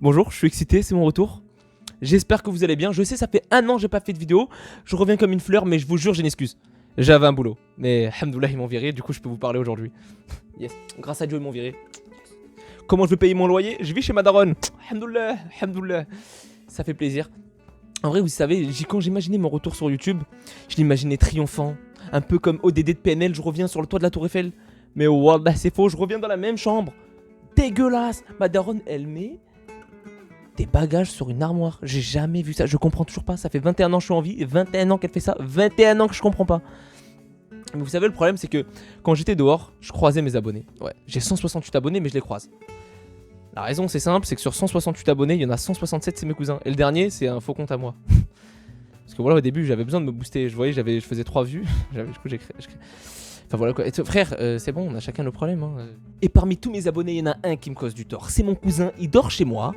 Bonjour, je suis excité, c'est mon retour. J'espère que vous allez bien. Je sais, ça fait 1 an que j'ai pas fait de vidéo. Je reviens comme une fleur, mais je vous jure, j'ai une excuse. J'avais un boulot. Mais alhamdoulilah, ils m'ont viré, du coup, je peux vous parler aujourd'hui. Yes, grâce à Dieu, ils m'ont viré. Comment je vais payer mon loyer? Je vis chez ma daronne. Alhamdoulilah, alhamdoulilah. Ça fait plaisir. En vrai, vous savez, quand j'imaginais mon retour sur YouTube, je l'imaginais triomphant. Un peu comme ODD de PNL, je reviens sur le toit de la Tour Eiffel. Mais wallah, c'est faux, je reviens dans la même chambre. Dégueulasse. Ma daronne, elle met des bagages sur une armoire. J'ai jamais vu ça. Je comprends toujours pas. Ça fait 21 ans que je suis en vie. 21 ans qu'elle fait ça. 21 ans que je comprends pas. Mais vous savez, le problème, c'est que quand j'étais dehors, je croisais mes abonnés. Ouais, j'ai 168 abonnés, mais je les croise. La raison, c'est simple, c'est que sur 168 abonnés, il y en a 167, c'est mes cousins. Et le dernier, c'est un faux compte à moi. Parce que voilà, au début, j'avais besoin de me booster. Je voyais, je faisais 3 vues. Du coup, j'ai créé. Enfin voilà quoi. Et frère, c'est bon, on a chacun nos problèmes. Hein. Et parmi tous mes abonnés, il y en a un qui me cause du tort. C'est mon cousin, il dort chez moi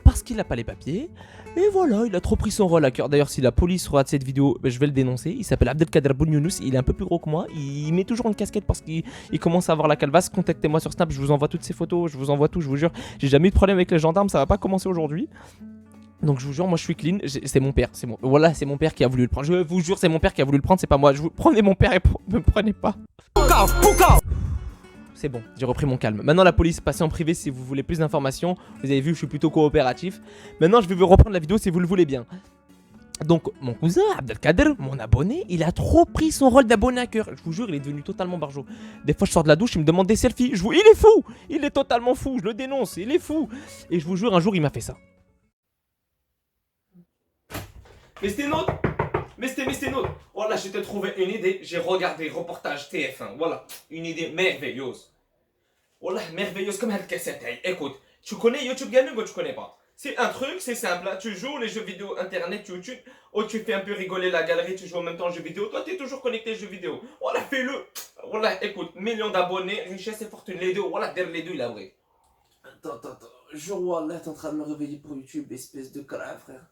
parce qu'il n'a pas les papiers. Et voilà, il a trop pris son rôle à cœur. D'ailleurs, si la police regarde cette vidéo, je vais le dénoncer. Il s'appelle Abdelkader Bounyounous, il est un peu plus gros que moi. Il met toujours une casquette parce qu'il commence à avoir la calvasse. Contactez-moi sur Snap, je vous envoie toutes ces photos, je vous envoie tout, je vous jure. J'ai jamais eu de problème avec les gendarmes, ça va pas commencer aujourd'hui. Donc je vous jure, moi je suis clean, c'est mon père, voilà, c'est mon père qui a voulu le prendre. Je vous jure, c'est mon père qui a voulu le prendre, c'est pas moi. Prenez mon père et me prenez pas. C'est bon, j'ai repris mon calme. Maintenant la police, passez en privé si vous voulez plus d'informations. Vous avez vu, je suis plutôt coopératif. Maintenant je vais vous reprendre la vidéo si vous le voulez bien. Donc mon cousin Abdelkader, mon abonné, il a trop pris son rôle d'abonné à cœur. Je vous jure, il est devenu totalement barjot. Des fois je sors de la douche, il me demande des selfies. Il est fou, il est totalement fou, je le dénonce, il est fou. Et je vous jure, un jour il m'a fait ça. Mais c'était notre. Voilà, je t'ai trouvé une idée. J'ai regardé reportage TF1. Voilà, une idée merveilleuse. Voilà, merveilleuse comme cette cassette. Écoute, tu connais YouTube Gaming ou tu connais pas? C'est un truc, c'est simple. Tu joues les jeux vidéo internet, YouTube. Ou tu fais un peu rigoler la galerie, tu joues en même temps aux jeux vidéo. Toi, tu es toujours connecté aux jeux vidéo. Voilà, fais-le. Voilà, écoute, millions d'abonnés, richesse et fortune. Les deux, voilà, derrière les deux, il a vrai. Attends. Jure, Wallah, t'es en train de me réveiller pour YouTube, espèce de crâne, frère.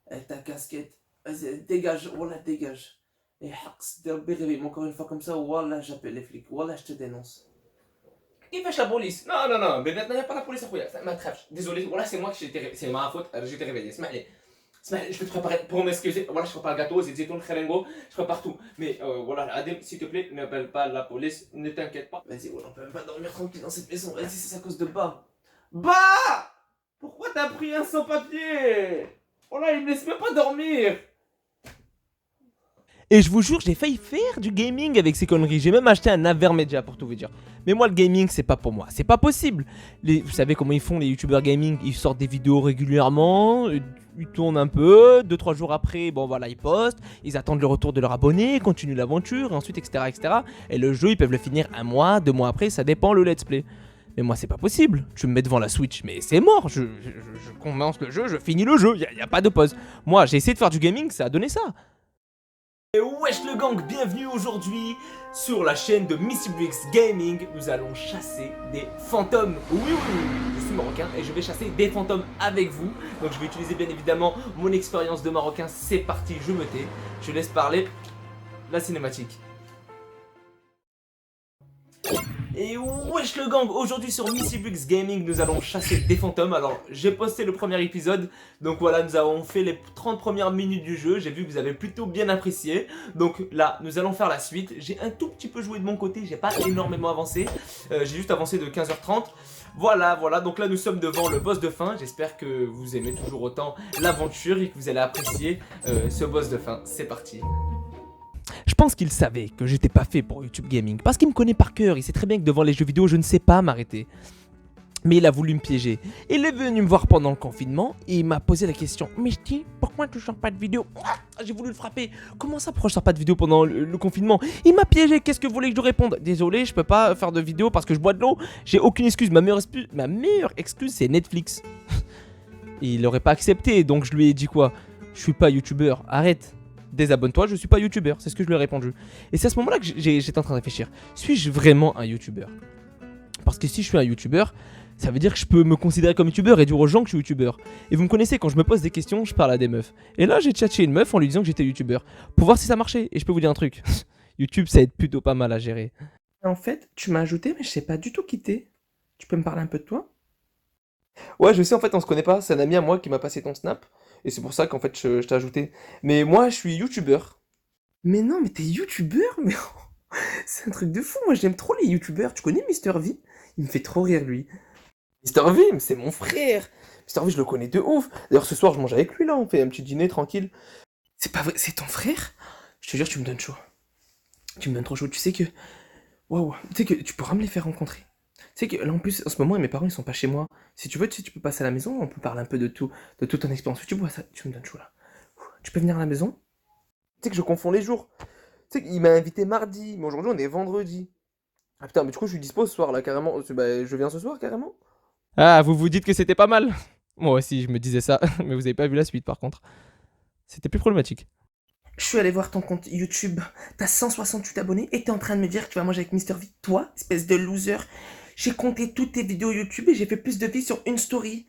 Avec ta casquette. Vas-y, dégage, Wallah, dégage. Et réveille-moi encore une fois comme ça, Wallah, j'appelle les flics, Wallah, je te dénonce. Qui fait la police? Non, mais maintenant, il n'y a pas la police à fouiller. Désolé, Wallah, c'est moi qui t'ai réveillé, c'est ma faute, j'ai été réveillé. Je vais te préparer pour m'excuser. Voilà, je prépare le gâteau, zitoun, kherengo, je prépare tout. Mais voilà, Adem, s'il te plaît, n'appelle pas la police, ne t'inquiète pas. Vas-y, Wallah, on peut même pas dormir tranquille dans cette maison. Vas-y, c'est à cause de Bah. Bah! Pourquoi t'as pris un sans-papier? Wallah, il me laisse même pas dormir. Et je vous jure, j'ai failli faire du gaming avec ces conneries. J'ai même acheté un Avermedia pour tout vous dire. Mais moi, le gaming, c'est pas pour moi. C'est pas possible. Vous savez comment ils font, les youtubeurs gaming? Ils sortent des vidéos régulièrement. Ils tournent un peu. 2-3 jours après, bon voilà, ils postent. Ils attendent le retour de leur abonné. Continuent l'aventure. Et ensuite, etc., etc. Et le jeu, ils peuvent le finir 1 mois, 2 mois après. Ça dépend le let's play. Mais moi, c'est pas possible. Tu me mets devant la Switch, mais c'est mort. Je commence le jeu, je finis le jeu. Y a pas de pause. Moi, j'ai essayé de faire du gaming, ça a donné ça. Et wesh le gang, bienvenue aujourd'hui sur la chaîne de MissyBricks Gaming. Nous allons chasser des fantômes. Oui, je suis marocain et je vais chasser des fantômes avec vous. Donc je vais utiliser bien évidemment mon expérience de marocain. C'est parti, je me tais. Je laisse parler la cinématique. Et wesh le gang, aujourd'hui sur MissyBricks Gaming, nous allons chasser des fantômes. Alors j'ai posté le premier épisode, donc voilà, nous avons fait les 30 premières minutes du jeu. J'ai vu que vous avez plutôt bien apprécié. Donc là, nous allons faire la suite. J'ai un tout petit peu joué de mon côté, j'ai pas énormément avancé. J'ai juste avancé de 15h30. Voilà, donc là nous sommes devant le boss de fin. J'espère que vous aimez toujours autant l'aventure et que vous allez apprécier ce boss de fin. C'est parti. Je pense qu'il savait que j'étais pas fait pour YouTube Gaming, parce qu'il me connaît par cœur, il sait très bien que devant les jeux vidéo je ne sais pas m'arrêter. Mais il a voulu me piéger. Il est venu me voir pendant le confinement et il m'a posé la question: Misty, pourquoi tu sors pas de vidéo? J'ai voulu le frapper. Comment ça, pourquoi je sors pas de vidéo pendant le confinement? Il m'a piégé, qu'est-ce que vous voulez que je lui réponde? Désolé, je peux pas faire de vidéo parce que je bois de l'eau. J'ai aucune excuse, ma meilleure excuse c'est Netflix. Il aurait pas accepté, donc je lui ai dit quoi? Je suis pas youtubeur, arrête. Désabonne-toi, je suis pas youtubeur, c'est ce que je lui ai répondu. Et c'est à ce moment-là que j'étais en train de réfléchir. Suis-je vraiment un youtubeur? Parce que si je suis un youtubeur, ça veut dire que je peux me considérer comme youtubeur et dire aux gens que je suis youtubeur. Et vous me connaissez, quand je me pose des questions, je parle à des meufs. Et là, j'ai tchatché une meuf en lui disant que j'étais youtubeur. Pour voir si ça marchait. Et je peux vous dire un truc. YouTube, ça aide plutôt pas mal à gérer. En fait, tu m'as ajouté, mais je sais pas du tout qui t'es. Tu peux me parler un peu de toi? Ouais, je sais, en fait, on se connaît pas. C'est un ami à moi qui m'a passé ton snap. Et c'est pour ça qu'en fait, je t'ai ajouté. Mais moi, je suis youtubeur. Mais non, mais t'es youtubeur? Mais c'est un truc de fou. Moi, j'aime trop les youtubeurs. Tu connais Mister V? Il me fait trop rire, lui. Mister V, mais c'est mon frère. Mister V, je le connais de ouf. D'ailleurs, ce soir, je mange avec lui, là. On fait un petit dîner tranquille. C'est pas vrai, c'est ton frère? Je te jure, tu me donnes chaud. Tu me donnes trop chaud. Tu sais que. Waouh, tu sais que tu pourras me les faire rencontrer. Tu sais que là, en plus, en ce moment, mes parents, ils sont pas chez moi. Si tu veux, tu sais, tu peux passer à la maison. On peut parler un peu de toute ton expérience. Tu vois ça, tu me donnes chaud, là. Tu peux venir à la maison? Tu sais que je confonds les jours. Tu sais qu'il m'a invité mardi, mais aujourd'hui, on est vendredi. Ah putain, mais du coup, je suis dispo ce soir, là, carrément. Bah, je viens ce soir, carrément. Ah, vous vous dites que c'était pas mal? Moi aussi, je me disais ça, mais vous avez pas vu la suite par contre. C'était plus problématique. Je suis allé voir ton compte YouTube, t'as 168 abonnés et t'es en train de me dire que tu vas manger avec Mister V. Toi, espèce de loser, j'ai compté toutes tes vidéos YouTube et j'ai fait plus de vues sur une story.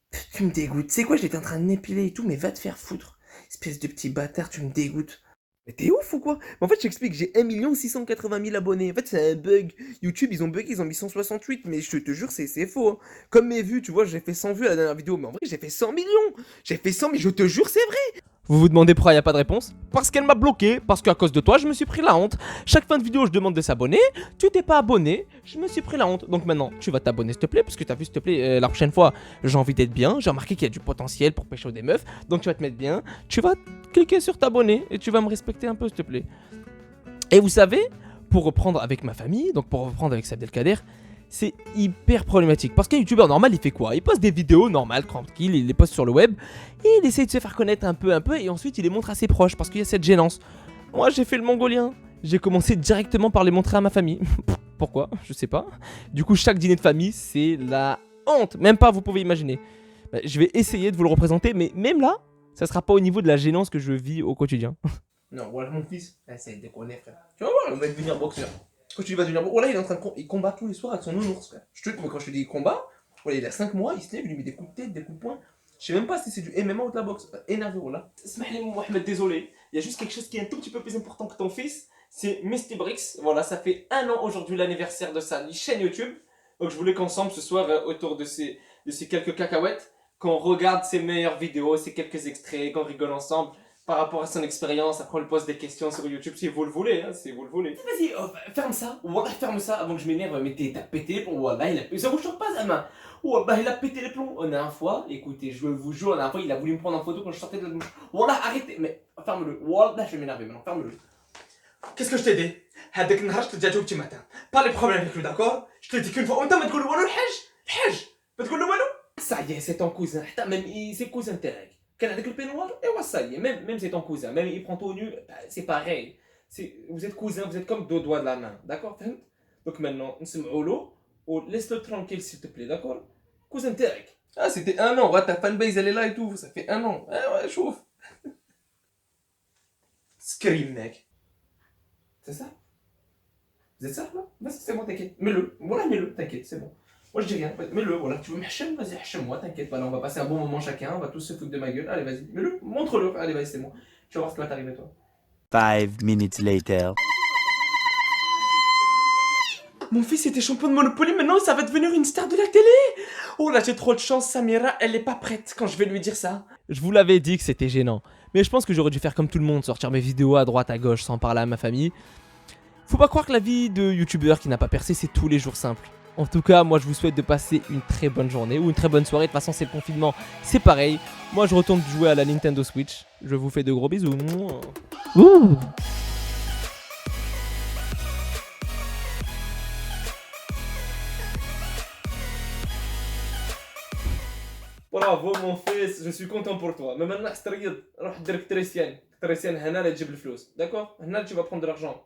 Pff, tu me dégoûtes. C'est quoi, j'étais en train de m'épiler et tout, mais va te faire foutre. Espèce de petit bâtard, tu me dégoûtes. Mais t'es ouf ou quoi? En fait, je t'explique, j'ai 1 680 000 abonnés. En fait, c'est un bug. YouTube, ils ont bugué, ils ont mis 168, mais je te jure, c'est faux, hein. Comme mes vues, tu vois, j'ai fait 100 vues à la dernière vidéo, mais en vrai, j'ai fait 100 millions. J'ai fait 100, mais je te jure, c'est vrai. Vous vous demandez pourquoi il n'y a pas de réponse? Parce qu'elle m'a bloqué, parce qu'à cause de toi, je me suis pris la honte. Chaque fin de vidéo, je demande de s'abonner. Tu t'es pas abonné, je me suis pris la honte. Donc maintenant, tu vas t'abonner, s'il te plaît, parce que t'as vu, s'il te plaît, la prochaine fois, j'ai envie d'être bien. J'ai remarqué qu'il y a du potentiel pour pécho des meufs. Donc tu vas te mettre bien. Tu vas cliquer sur t'abonner et tu vas me respecter un peu, s'il te plaît. Et vous savez, pour reprendre avec ma famille, donc pour reprendre avec Abdelkader, c'est hyper problématique. Parce qu'un youtubeur normal, il fait quoi? Il poste des vidéos normales, tranquilles, il les poste sur le web, et il essaye de se faire connaître un peu, et ensuite il les montre à ses proches, parce qu'il y a cette gênance. Moi, j'ai fait le mongolien. J'ai commencé directement par les montrer à ma famille. Pourquoi? Je sais pas. Du coup, chaque dîner de famille, c'est la honte. Même pas, vous pouvez imaginer. Bah, je vais essayer de vous le représenter, mais même là, ça sera pas au niveau de la gênance que je vis au quotidien. Non, voilà mon fils, c'est déconner, frère. Tu vas voir, il va devenir boxeur. Quand tu dis il va devenir boxeur, voilà, il est en train de il combat tous les soirs avec son nounours, frère. Moi, quand je te dis il combat, voilà, il a 5 mois, il se lève, il lui met des coups de tête, des coups de poing. Je sais même pas si c'est du MMA ou de la boxe. Énervé, voilà. Smahli Mohamed, désolé. Il y a juste quelque chose qui est un tout petit peu plus important que ton fils. C'est Misty Bricks. Voilà, ça fait 1 an aujourd'hui l'anniversaire de sa chaîne YouTube. Donc je voulais qu'ensemble ce soir, autour de ces quelques cacahuètes, qu'on regarde ses meilleures vidéos, ses quelques extraits, qu'on rigole ensemble par rapport à son expérience. Après, on lui pose des questions sur YouTube si vous le voulez, hein, si vous le voulez. Vas-y, ferme ça. Wallah, ferme ça avant que je m'énerve. Mais t'as pété les plombs. Wallah, ça vous choque pas, sa main. Wallah, il a pété les plombs. La dernière fois, écoutez, je vous jure, la dernière fois, il a voulu me prendre en photo quand je sortais de la douche. Wallah, arrêtez. Mais ferme-le. Wallah, je vais m'énerver maintenant. Ferme-le. Qu'est-ce que je t'ai dit? هذاك النهار je te dis au petit matin. Pas les problèmes avec lui, d'accord? Je te l'ai dit qu'une fois. وانت ما تقول له والو الحاج ما تقول له والو. Ça y est, c'est ton cousin. Même c'est cousin تاعك. كان عندك البينوار ايوا ça y est, même c'est ton cousin, même il prend tout nu, c'est pareil. Vous êtes cousins, vous êtes comme deux doigts de la main, d'accord? فهمت? Donc maintenant, نسمعوا له laisse-le tranquille s'il te plaît, d'accord? Cousin تاعك. Ah, c'était 1 an, ouais, ta fanbase elle est là et tout, ça fait 1 an. Ah ouais, chauffe. Scream, mec. C'est ça? Vous êtes ça là? Vas-y, c'est bon, t'inquiète. Mets-le. Voilà, mets-le, t'inquiète, c'est bon. Moi je dis rien, mets-le, voilà. Tu veux m'hachem? Vas-y, hachem-moi, t'inquiète pas. Là, on va passer un bon moment chacun, on va tous se foutre de ma gueule. Allez, vas-y, mets-le, montre-le. Allez, vas-y, c'est bon. Tu vas voir ce qui va t'arriver, toi. 5 minutes later. Mon fils était champion de Monopoly, maintenant ça va devenir une star de la télé. Oh là, j'ai trop de chance, Samira, elle est pas prête quand je vais lui dire ça. Je vous l'avais dit que c'était gênant. Mais je pense que j'aurais dû faire comme tout le monde, sortir mes vidéos à droite, à gauche, sans parler à ma famille. Faut pas croire que la vie de youtubeur qui n'a pas percé, c'est tous les jours simple. En tout cas, moi je vous souhaite de passer une très bonne journée ou une très bonne soirée. De toute façon, c'est le confinement, c'est pareil. Moi je retourne jouer à la Nintendo Switch. Je vous fais de gros bisous. Ouh. Bravo mon fils, je suis content pour toi. Mais maintenant, روح دير كتريسيان هنا لا تجيب الفلوس. D'accord? هنا tu vas prendre de l'argent.